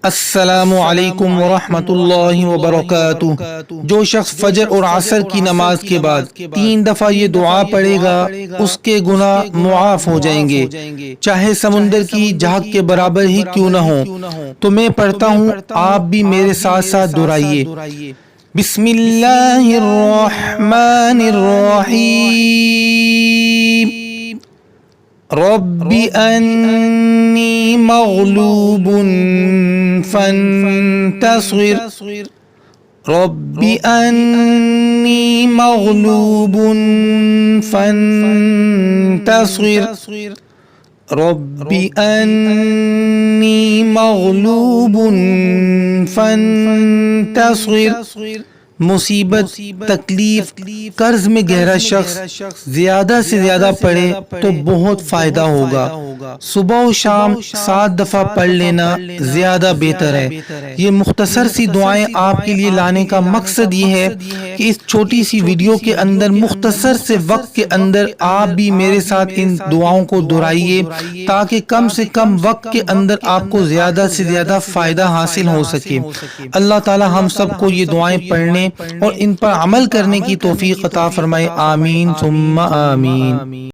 السلام علیکم ورحمۃ اللہ وبرکاتہ۔ جو شخص فجر اور عصر کی نماز کے بعد 3 دفعہ یہ دعا پڑھے گا اس کے گناہ معاف ہو جائیں گے، چاہے سمندر کی جھاگ کے برابر ہی کیوں نہ ہو۔ تو میں پڑھتا ہوں، آپ بھی میرے ساتھ ساتھ دہرائیے۔ بسم اللہ الرحمن الرحیم۔ رب انی مغلوب فانتصر، رب انی مغلوب فانتصر، رب انی مغلوب فانتصر۔ مصیبت، تکلیف، قرض میں گہرا شخص زیادہ سے زیادہ پڑھے تو بہت فائدہ ہوگا۔ صبح و شام 7 دفعہ پڑھ لینا زیادہ بہتر ہے۔ یہ مختصر سی دعائیں آپ کے لیے لانے کا مقصد یہ ہے کہ اس چھوٹی سی ویڈیو کے اندر مختصر سے وقت کے اندر آپ بھی میرے ساتھ ان دعاؤں کو دہرائیے تاکہ کم سے کم وقت کے اندر آپ کو زیادہ سے زیادہ فائدہ حاصل ہو سکے۔ اللہ تعالی ہم سب کو یہ دعائیں پڑھنے اور ان پر عمل کرنے کی توفیق عطا فرمائے، آمین ثم آمین۔